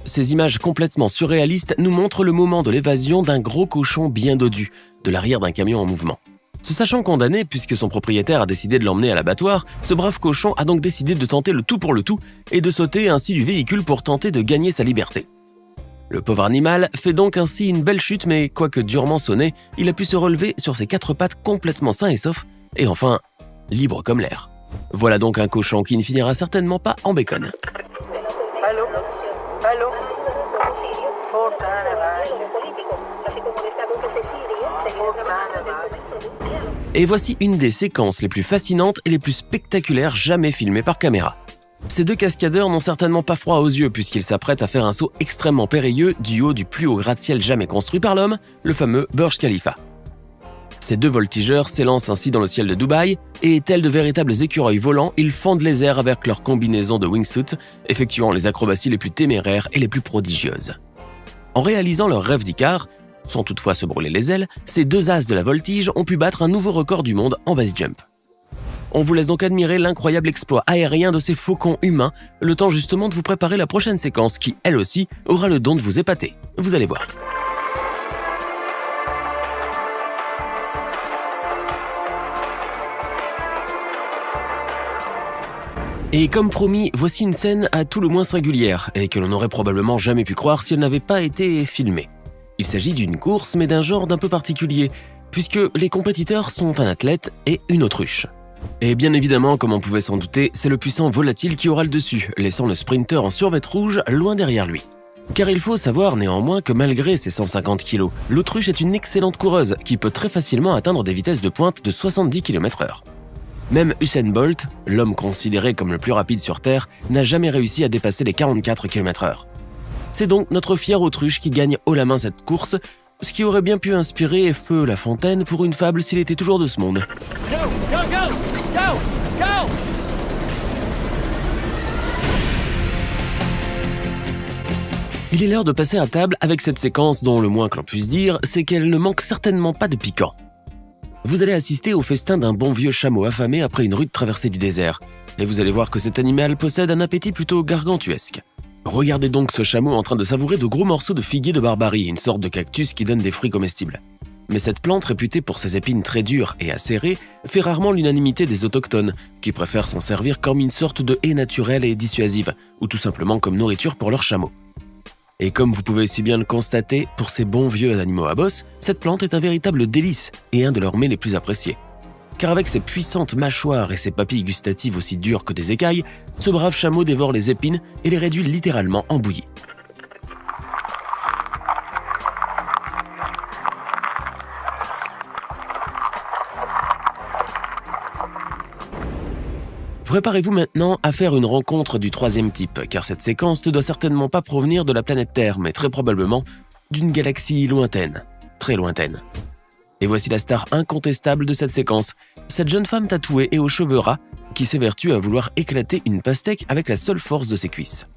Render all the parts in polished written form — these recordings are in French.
Ces images complètement surréalistes nous montrent le moment de l'évasion d'un gros cochon bien dodu, de l'arrière d'un camion en mouvement. Se sachant condamné puisque son propriétaire a décidé de l'emmener à l'abattoir, ce brave cochon a donc décidé de tenter le tout pour le tout et de sauter ainsi du véhicule pour tenter de gagner sa liberté. Le pauvre animal fait donc ainsi une belle chute, mais quoique durement sonné, il a pu se relever sur ses 4 pattes complètement sain et sauf, et enfin, libre comme l'air. Voilà donc un cochon qui ne finira certainement pas en bacon. Allô? Allô? Et voici une des séquences les plus fascinantes et les plus spectaculaires jamais filmées par caméra. Ces 2 cascadeurs n'ont certainement pas froid aux yeux puisqu'ils s'apprêtent à faire un saut extrêmement périlleux du haut du plus haut gratte-ciel jamais construit par l'homme, le fameux Burj Khalifa. Ces 2 voltigeurs s'élancent ainsi dans le ciel de Dubaï et, tels de véritables écureuils volants, ils fendent les airs avec leur combinaison de wingsuit, effectuant les acrobaties les plus téméraires et les plus prodigieuses. En réalisant leur rêve d'Icare, sans toutefois se brûler les ailes, ces 2 as de la voltige ont pu battre un nouveau record du monde en base jump. On vous laisse donc admirer l'incroyable exploit aérien de ces faucons humains, le temps justement de vous préparer la prochaine séquence qui, elle aussi, aura le don de vous épater. Vous allez voir. Et comme promis, voici une scène à tout le moins singulière et que l'on n'aurait probablement jamais pu croire si elle n'avait pas été filmée. Il s'agit d'une course mais d'un genre d'un peu particulier, puisque les compétiteurs sont un athlète et une autruche. Et bien évidemment, comme on pouvait s'en douter, c'est le puissant volatile qui aura le dessus, laissant le sprinter en survêt rouge loin derrière lui. Car il faut savoir néanmoins que malgré ses 150 kg, l'autruche est une excellente coureuse qui peut très facilement atteindre des vitesses de pointe de 70 km/h. Même Usain Bolt, l'homme considéré comme le plus rapide sur Terre, n'a jamais réussi à dépasser les 44 km/h. C'est donc notre fière autruche qui gagne haut la main cette course, ce qui aurait bien pu inspirer Feu La Fontaine pour une fable s'il était toujours de ce monde. Go, go, go, go, go! Il est l'heure de passer à table avec cette séquence dont le moins que l'on puisse dire, c'est qu'elle ne manque certainement pas de piquant. Vous allez assister au festin d'un bon vieux chameau affamé après une rude traversée du désert, et vous allez voir que cet animal possède un appétit plutôt gargantuesque. Regardez donc ce chameau en train de savourer de gros morceaux de figuier de Barbarie, une sorte de cactus qui donne des fruits comestibles. Mais cette plante, réputée pour ses épines très dures et acérées, fait rarement l'unanimité des autochtones, qui préfèrent s'en servir comme une sorte de haie naturelle et dissuasive, ou tout simplement comme nourriture pour leurs chameaux. Et comme vous pouvez si bien le constater, pour ces bons vieux animaux à bosse, cette plante est un véritable délice et un de leurs mets les plus appréciés. Car avec ses puissantes mâchoires et ses papilles gustatives aussi dures que des écailles, ce brave chameau dévore les épines et les réduit littéralement en bouillie. Préparez-vous maintenant à faire une rencontre du 3e type, car cette séquence ne doit certainement pas provenir de la planète Terre, mais très probablement d'une galaxie lointaine, très lointaine. Et voici la star incontestable de cette séquence, cette jeune femme tatouée et aux cheveux ras, qui s'évertue à vouloir éclater une pastèque avec la seule force de ses cuisses.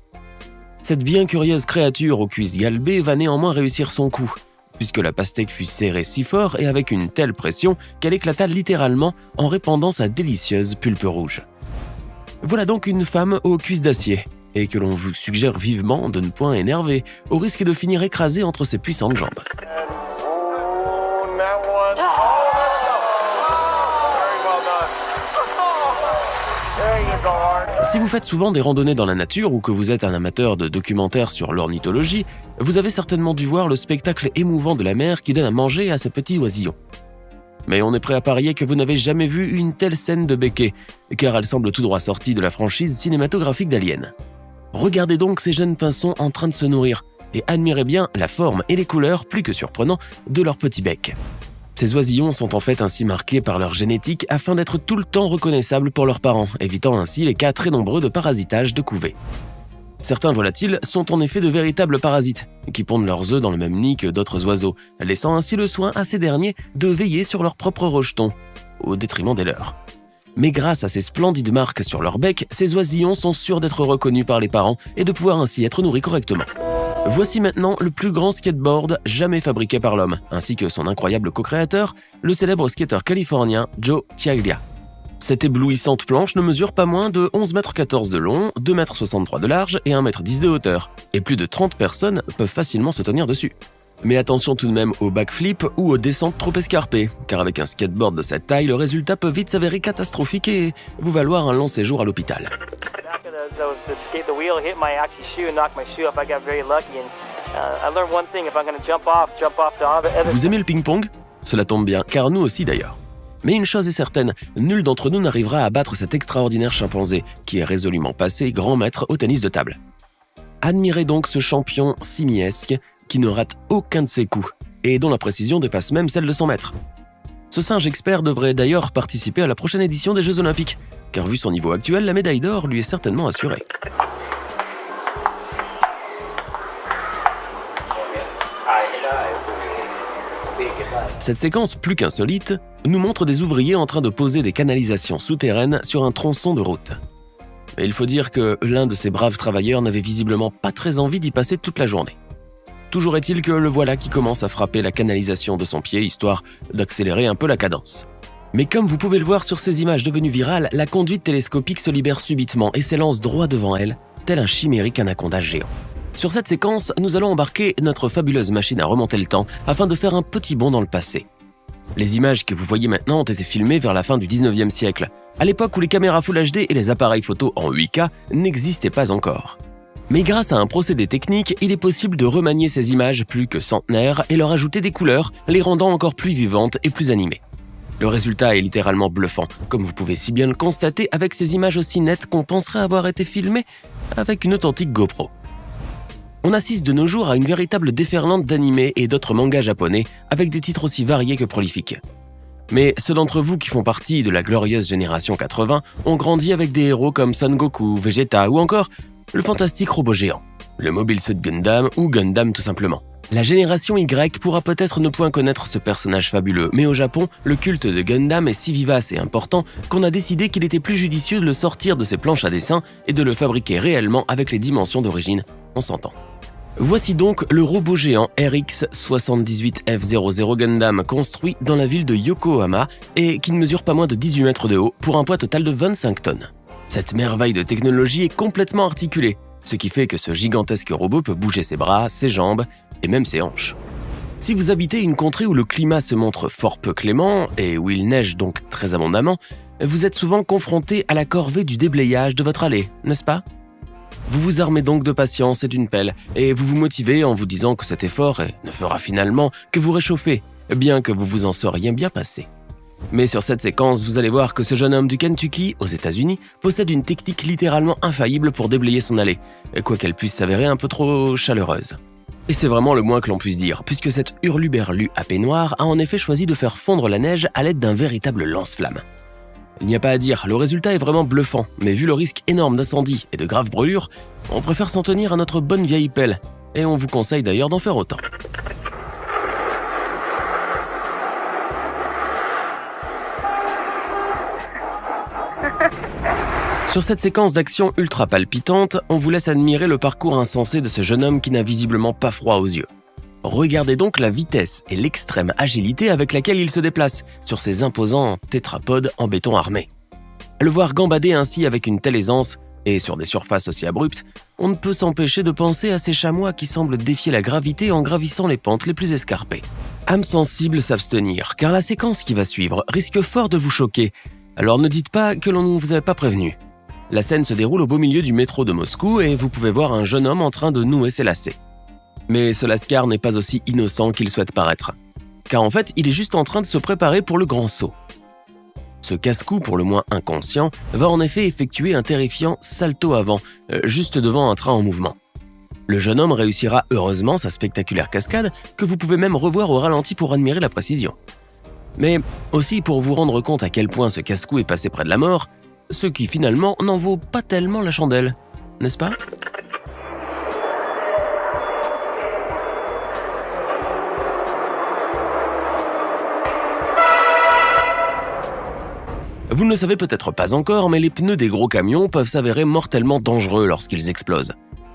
Cette bien curieuse créature aux cuisses galbées va néanmoins réussir son coup, puisque la pastèque fut serrée si fort et avec une telle pression qu'elle éclata littéralement en répandant sa délicieuse pulpe rouge. Voilà donc une femme aux cuisses d'acier, et que l'on vous suggère vivement de ne point énerver, au risque de finir écrasé entre ses puissantes jambes. Si vous faites souvent des randonnées dans la nature ou que vous êtes un amateur de documentaires sur l'ornithologie, vous avez certainement dû voir le spectacle émouvant de la mer qui donne à manger à ses petits oisillons. Mais on est prêt à parier que vous n'avez jamais vu une telle scène de béquet, car elle semble tout droit sortie de la franchise cinématographique d'Alien. Regardez donc ces jeunes pinsons en train de se nourrir, et admirez bien la forme et les couleurs, plus que surprenants, de leur petit bec. Ces oisillons sont en fait ainsi marqués par leur génétique afin d'être tout le temps reconnaissables pour leurs parents, évitant ainsi les cas très nombreux de parasitage de couvées. Certains volatiles sont en effet de véritables parasites, qui pondent leurs œufs dans le même nid que d'autres oiseaux, laissant ainsi le soin à ces derniers de veiller sur leurs propres rejetons, au détriment des leurs. Mais grâce à ces splendides marques sur leur bec, ces oisillons sont sûrs d'être reconnus par les parents et de pouvoir ainsi être nourris correctement. Voici maintenant le plus grand skateboard jamais fabriqué par l'homme, ainsi que son incroyable co-créateur, le célèbre skateur californien Joe Chiaglia. Cette éblouissante planche ne mesure pas moins de 11,14 m de long, 2,63 m de large et 1,10 m de hauteur, et plus de 30 personnes peuvent facilement se tenir dessus. Mais attention tout de même au backflip ou aux descentes trop escarpées, car avec un skateboard de cette taille, le résultat peut vite s'avérer catastrophique et vous valoir un long séjour à l'hôpital. The wheel hit my actually shoe and knocked my shoe off. I got very lucky and I learned one thing: if I'm going to jump off the other. Vous aimez le ping-pong ? Cela tombe bien, car nous aussi d'ailleurs. Mais une chose est certaine, nul d'entre nous n'arrivera à battre cet extraordinaire chimpanzé, qui est résolument passé grand maître au tennis de table. Admirez donc ce champion simiesque qui ne rate aucun de ses coups, et dont la précision dépasse même celle de son maître. Ce singe expert devrait d'ailleurs participer à la prochaine édition des Jeux Olympiques, car vu son niveau actuel, la médaille d'or lui est certainement assurée. Cette séquence plus qu'insolite nous montre des ouvriers en train de poser des canalisations souterraines sur un tronçon de route. Mais il faut dire que l'un de ces braves travailleurs n'avait visiblement pas très envie d'y passer toute la journée. Toujours est-il que le voilà qui commence à frapper la canalisation de son pied, histoire d'accélérer un peu la cadence. Mais comme vous pouvez le voir sur ces images devenues virales, la conduite télescopique se libère subitement et s'élance droit devant elle, tel un chimérique anaconda géant. Sur cette séquence, nous allons embarquer notre fabuleuse machine à remonter le temps afin de faire un petit bond dans le passé. Les images que vous voyez maintenant ont été filmées vers la fin du 19e siècle, à l'époque où les caméras Full HD et les appareils photo en 8K n'existaient pas encore. Mais grâce à un procédé technique, il est possible de remanier ces images plus que centenaires et leur ajouter des couleurs, les rendant encore plus vivantes et plus animées. Le résultat est littéralement bluffant, comme vous pouvez si bien le constater avec ces images aussi nettes qu'on penserait avoir été filmées avec une authentique GoPro. On assiste de nos jours à une véritable déferlante d'animés et d'autres mangas japonais avec des titres aussi variés que prolifiques. Mais ceux d'entre vous qui font partie de la glorieuse génération 80 ont grandi avec des héros comme Son Goku, Vegeta ou encore le fantastique robot géant, le Mobile Suit Gundam ou Gundam tout simplement. La génération Y pourra peut-être ne point connaître ce personnage fabuleux, mais au Japon, le culte de Gundam est si vivace et important qu'on a décidé qu'il était plus judicieux de le sortir de ses planches à dessin et de le fabriquer réellement avec les dimensions d'origine, on s'entend. Voici donc le robot géant RX-78F00 Gundam construit dans la ville de Yokohama et qui ne mesure pas moins de 18 mètres de haut pour un poids total de 25 tonnes. Cette merveille de technologie est complètement articulée, ce qui fait que ce gigantesque robot peut bouger ses bras, ses jambes et même ses hanches. Si vous habitez une contrée où le climat se montre fort peu clément et où il neige donc très abondamment, vous êtes souvent confronté à la corvée du déblayage de votre allée, n'est-ce pas ? Vous vous armez donc de patience et d'une pelle, et vous vous motivez en vous disant que cet effort ne fera finalement que vous réchauffer, bien que vous vous en seriez bien passé. Mais sur cette séquence, vous allez voir que ce jeune homme du Kentucky, aux États-Unis, possède une technique littéralement infaillible pour déblayer son allée, quoiqu'elle puisse s'avérer un peu trop chaleureuse. Et c'est vraiment le moins que l'on puisse dire, puisque cet hurluberlu à peignoir a en effet choisi de faire fondre la neige à l'aide d'un véritable lance-flamme. Il n'y a pas à dire, le résultat est vraiment bluffant, mais vu le risque énorme d'incendie et de graves brûlures, on préfère s'en tenir à notre bonne vieille pelle, et on vous conseille d'ailleurs d'en faire autant. Sur cette séquence d'action ultra palpitante, on vous laisse admirer le parcours insensé de ce jeune homme qui n'a visiblement pas froid aux yeux. Regardez donc la vitesse et l'extrême agilité avec laquelle il se déplace sur ces imposants tétrapodes en béton armé. À le voir gambader ainsi avec une telle aisance, et sur des surfaces aussi abruptes, on ne peut s'empêcher de penser à ces chamois qui semblent défier la gravité en gravissant les pentes les plus escarpées. Âme sensible s'abstenir, car la séquence qui va suivre risque fort de vous choquer, alors ne dites pas que l'on ne vous avait pas prévenu. La scène se déroule au beau milieu du métro de Moscou et vous pouvez voir un jeune homme en train de nouer ses lacets. Mais ce lascar n'est pas aussi innocent qu'il souhaite paraître. Car en fait, il est juste en train de se préparer pour le grand saut. Ce casse-cou, pour le moins inconscient, va en effet effectuer un terrifiant salto avant, juste devant un train en mouvement. Le jeune homme réussira heureusement sa spectaculaire cascade, que vous pouvez même revoir au ralenti pour admirer la précision. Mais aussi pour vous rendre compte à quel point ce casse-cou est passé près de la mort, ce qui finalement n'en vaut pas tellement la chandelle, n'est-ce pas ? Vous ne le savez peut-être pas encore, mais les pneus des gros camions peuvent s'avérer mortellement dangereux lorsqu'ils explosent.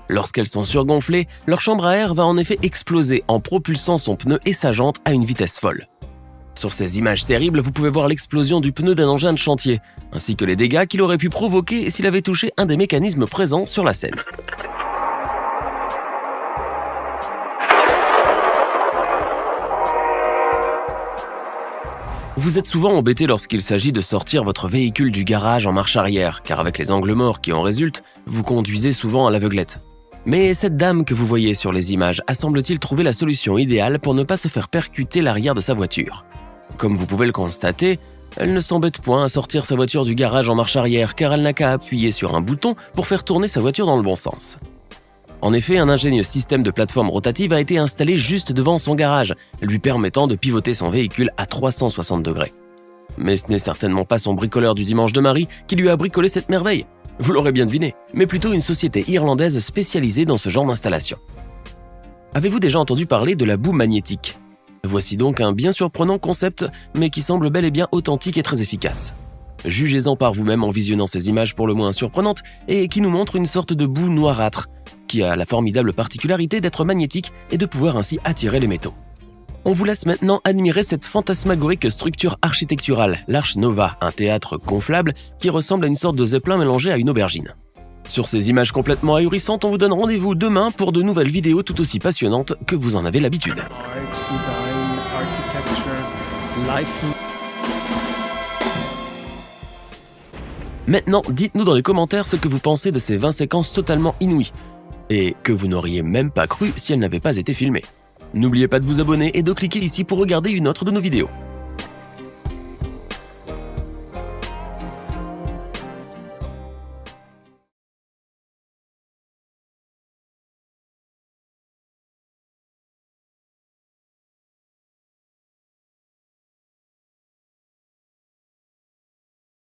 Lorsqu'elles sont surgonflées, leur chambre à air va en effet exploser en propulsant son pneu et sa jante à une vitesse folle. Sur ces images terribles, vous pouvez voir l'explosion du pneu d'un engin de chantier, ainsi que les dégâts qu'il aurait pu provoquer s'il avait touché un des mécanismes présents sur la scène. Vous êtes souvent embêté lorsqu'il s'agit de sortir votre véhicule du garage en marche arrière, car avec les angles morts qui en résultent, vous conduisez souvent à l'aveuglette. Mais cette dame que vous voyez sur les images a semble-t-il trouvé la solution idéale pour ne pas se faire percuter l'arrière de sa voiture. Comme vous pouvez le constater, elle ne s'embête point à sortir sa voiture du garage en marche arrière car elle n'a qu'à appuyer sur un bouton pour faire tourner sa voiture dans le bon sens. En effet, un ingénieux système de plateforme rotative a été installé juste devant son garage, lui permettant de pivoter son véhicule à 360 degrés. Mais ce n'est certainement pas son bricoleur du dimanche de Marie qui lui a bricolé cette merveille. Vous l'aurez bien deviné, mais plutôt une société irlandaise spécialisée dans ce genre d'installation. Avez-vous déjà entendu parler de la boue magnétique ? Voici donc un bien surprenant concept, mais qui semble bel et bien authentique et très efficace. Jugez-en par vous-même en visionnant ces images pour le moins surprenantes et qui nous montrent une sorte de boue noirâtre, qui a la formidable particularité d'être magnétique et de pouvoir ainsi attirer les métaux. On vous laisse maintenant admirer cette fantasmagorique structure architecturale, l'Arche Nova, un théâtre gonflable qui ressemble à une sorte de zeppelin mélangé à une aubergine. Sur ces images complètement ahurissantes, on vous donne rendez-vous demain pour de nouvelles vidéos tout aussi passionnantes que vous en avez l'habitude. Art, design, architecture, life. Maintenant, dites-nous dans les commentaires ce que vous pensez de ces 20 séquences totalement inouïes et que vous n'auriez même pas cru si elles n'avaient pas été filmées. N'oubliez pas de vous abonner et de cliquer ici pour regarder une autre de nos vidéos.